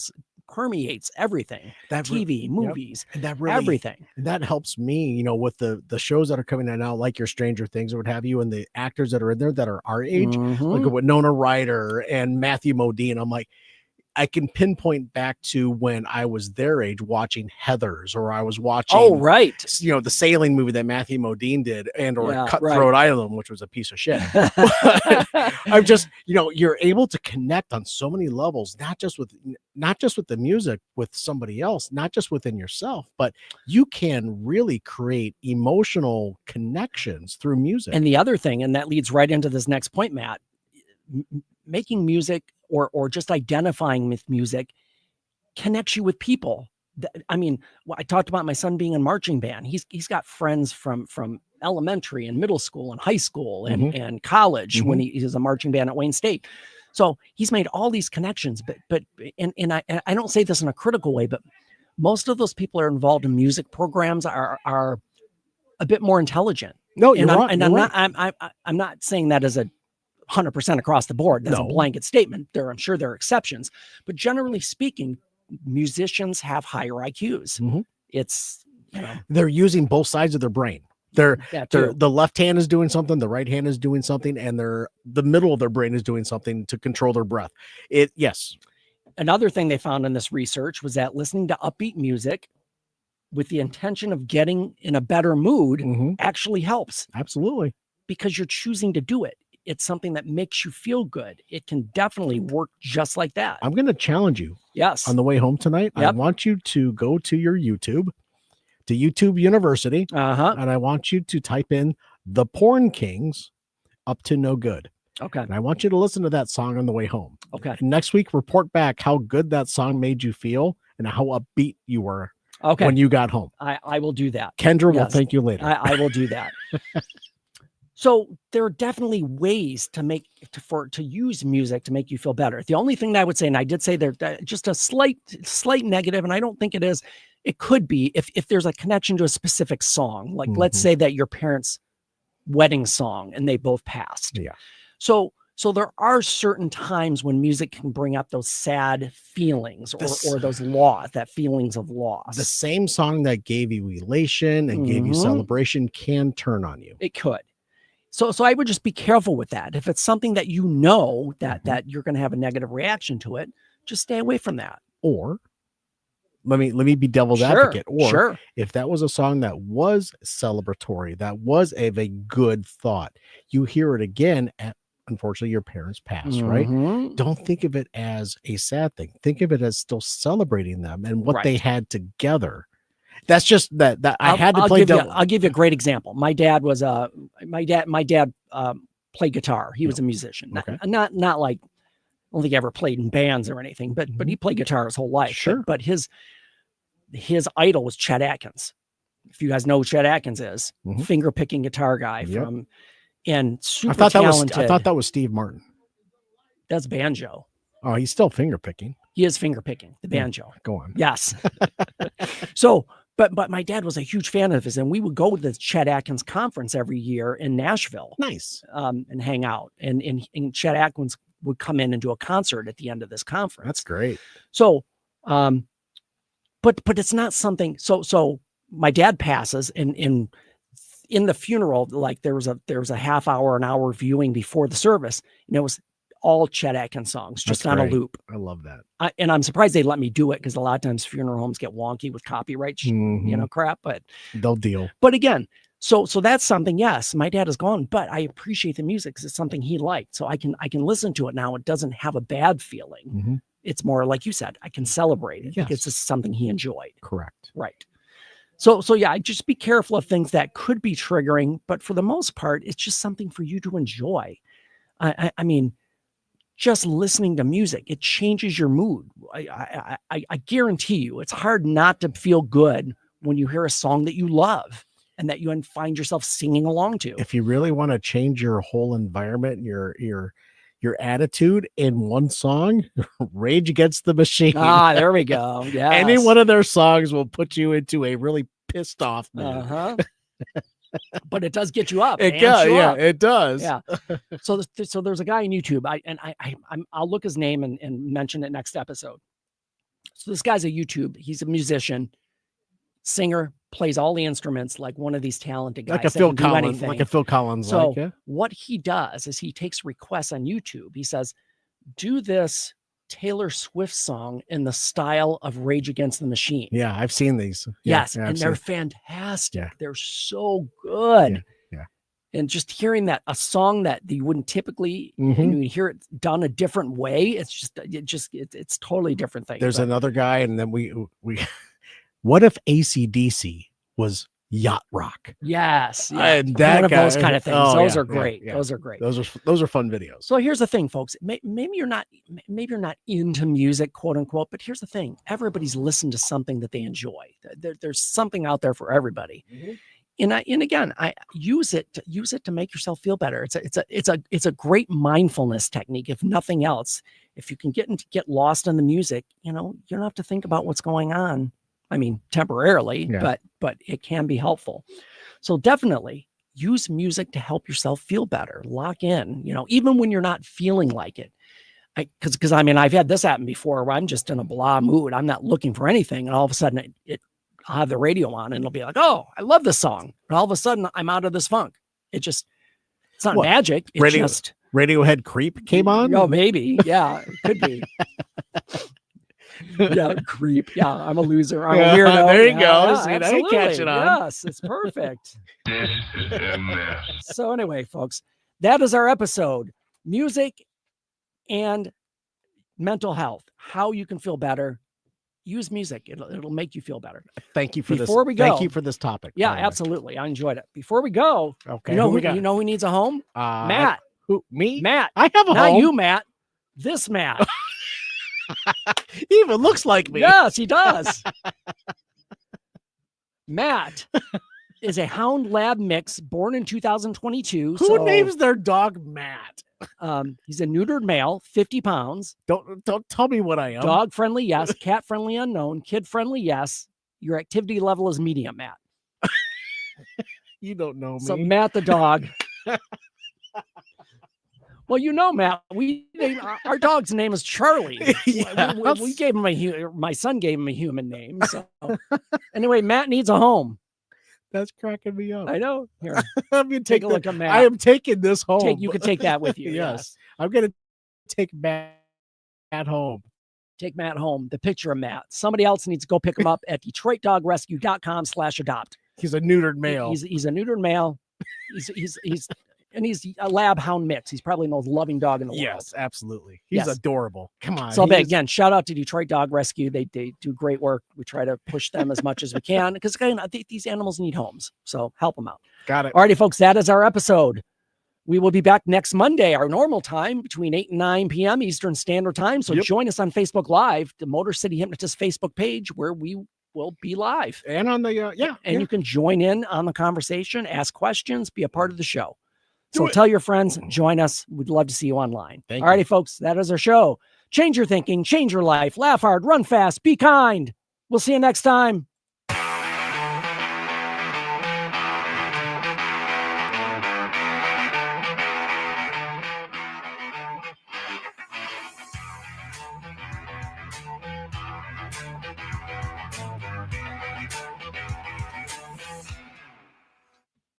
permeates everything. That TV, movies, and that really, everything. And that helps me, with the shows that are coming out now, like your Stranger Things or what have you, and the actors that are in there that are our age, like with Winona Ryder and Matthew Modine. I'm like, I can pinpoint back to when I was their age watching Heathers, or I was watching, the sailing movie that Matthew Modine did, or Cutthroat Island, which was a piece of shit. I'm just, you're able to connect on so many levels, not just with the music, with somebody else, not just within yourself, but you can really create emotional connections through music. And the other thing, and that leads right into this next point, Matt, making music or just identifying with music connects you with people. I mean, I talked about my son being in marching band. He's got friends from elementary and middle school and high school and college when he was a marching band at Wayne State. So he's made all these connections, but I don't say this in a critical way, but most of those people are involved in music programs are a bit more intelligent. No, you're right. I'm not saying that as a 100% across the board. That's a blanket statement. I'm sure there are exceptions, but generally speaking, musicians have higher IQs. It's, they're using both sides of their brain. The left hand is doing something, the right hand is doing something, and the middle of their brain is doing something to control their breath. Yes. Another thing they found in this research was that listening to upbeat music with the intention of getting in a better mood actually helps. Absolutely. Because you're choosing to do it. It's something that makes you feel good. It can definitely work just like that. I'm going to challenge you. Yes. On the way home tonight, I want you to go to your YouTube, to YouTube University, and I want you to type in The Porn Kings, Up to No Good. Okay. And I want you to listen to that song on the way home. Okay. And next week, report back how good that song made you feel and how upbeat you were when you got home. I will do that. Kendra will thank you later. I will do that. So there are definitely ways to use music to make you feel better. The only thing that I would say, and I did say there just a slight negative, and I don't think it is, it could be if there's a connection to a specific song, like let's say that your parents' wedding song and they both passed. Yeah. So So there are certain times when music can bring up those sad feelings or those that feelings of loss. The same song that gave you elation and gave you celebration can turn on you. It could. So I would just be careful with that. If it's something that you know that you're going to have a negative reaction to it, just stay away from that. Or let me be devil's advocate. Or if that was a song that was celebratory, that was a good thought, you hear it again at, unfortunately, your parents passed, right? Don't think of it as a sad thing. Think of it as still celebrating them and what they had together. That's just that I had to play. I'll give you a great example. My dad was played guitar. He was a musician. Not like, I don't think he ever played in bands or anything, but he played guitar his whole life. Sure. But his idol was Chet Atkins. If you guys know who Chet Atkins is, finger picking guitar guy from. And super talented. I thought that was Steve Martin. That's banjo. Oh, he's still finger picking. He is finger picking the banjo. Go on. Yes. So, but my dad was a huge fan of his, and we would go to the Chet Atkins conference every year in Nashville. Nice. And hang out. And Chet Atkins would come in and do a concert at the end of this conference. That's great. So, but it's not something. So my dad passes, and in the funeral, like there was a half hour, an hour viewing before the service, and it was all Chet Atkins songs, just on a loop. I love that. And I'm surprised they let me do it, because a lot of times funeral homes get wonky with copyright, crap, but they'll deal. But again, so that's something, yes, my dad is gone, but I appreciate the music because it's something he liked. So I can listen to it now. It doesn't have a bad feeling. It's more like you said, I can celebrate it because it's something he enjoyed. Correct. Right. So yeah, just be careful of things that could be triggering, but for the most part, it's just something for you to enjoy. I mean, just listening to music, it changes your mood. I guarantee you, it's hard not to feel good when you hear a song that you love and that you find yourself singing along to. If you really want to change your whole environment, your attitude in one song, Rage Against the Machine. Ah, there we go. Yeah. Any one of their songs will put you into a really pissed off mood. But it does get you up. It does. Yeah, it does. Yeah. So there's a guy on YouTube. I'll look his name and mention it next episode. So this guy's a YouTube. He's a musician, singer, plays all the instruments like one of these talented guys. Like a Phil Collins. So what he does is he takes requests on YouTube. He says, do this Taylor Swift song in the style of Rage Against the Machine. Yeah, I've seen these. Yes, and they're fantastic. Yeah. They're so good. Yeah. And just hearing that a song that you wouldn't typically you hear it done a different way, it's totally different thing. There's another guy, and then we what if AC/DC was yacht rock? Yes. And one of those kind of things. Those are great. Yeah. Those are great. Those are fun videos. So here's the thing, folks. Maybe you're not into music, quote unquote, but here's the thing. Everybody's listened to something that they enjoy. There's something out there for everybody. And again, I use it to make yourself feel better. It's a great mindfulness technique, if nothing else. If you can get lost in the music, you don't have to think about what's going on. I mean, temporarily, but it can be helpful. So definitely use music to help yourself feel better. Lock in, even when you're not feeling like it. Because I've had this happen before where I'm just in a blah mood. I'm not looking for anything. And all of a sudden I'll have the radio on and it'll be like, oh, I love this song. And all of a sudden I'm out of this funk. It's not magic. It's Radiohead Creep came on? Oh, maybe. Yeah, it could be. Yeah, Creep. Yeah, I'm a loser. I'm a weirdo. There you go. Yeah, See, you catch it on. Yes, it's perfect. This is a mess. So anyway, folks, that is our episode. Music and mental health. How you can feel better. Use music. It'll make you feel better. Thank you for this. Before we go, thank you for this topic. Yeah, absolutely. I enjoyed it. Before we go, okay, you know who needs a home? Matt. Who? Me? Matt. I have a home. Not you, Matt. This Matt. He even looks like me. Yes, he does. Matt is a Hound Lab mix born in 2022. Who names their dog Matt? He's a neutered male, 50 pounds. Don't tell me what I am. Dog friendly, yes. Cat friendly, unknown. Kid friendly, yes. Your activity level is medium, Matt. You don't know me. So Matt the dog. Well, Matt, our dog's name is Charlie. We gave him my son gave him a human name. So anyway, Matt needs a home. That's cracking me up. I know. Here, I'm gonna take a look at Matt. I am taking this home. You can take that with you. Yes. I'm gonna take Matt home. Take Matt home. The picture of Matt. Somebody else needs to go pick him up at DetroitDogRescue.com/adopt. He's a neutered male. He's a neutered male. He's a lab hound mix. He's probably the most loving dog in the world. Yes, absolutely. He's adorable. Come on. So again, shout out to Detroit Dog Rescue. They do great work. We try to push them as much as we can because these animals need homes. So help them out. Got it. All righty, folks. That is our episode. We will be back next Monday, our normal time, between 8 and 9 p.m. Eastern Standard Time. So join us on Facebook Live, the Motor City Hypnotist Facebook page, where we will be live. And on the, you can join in on the conversation, ask questions, be a part of the show. So tell your friends, join us. We'd love to see you online. All righty, folks, that is our show. Change your thinking, change your life, laugh hard, run fast, be kind. We'll see you next time.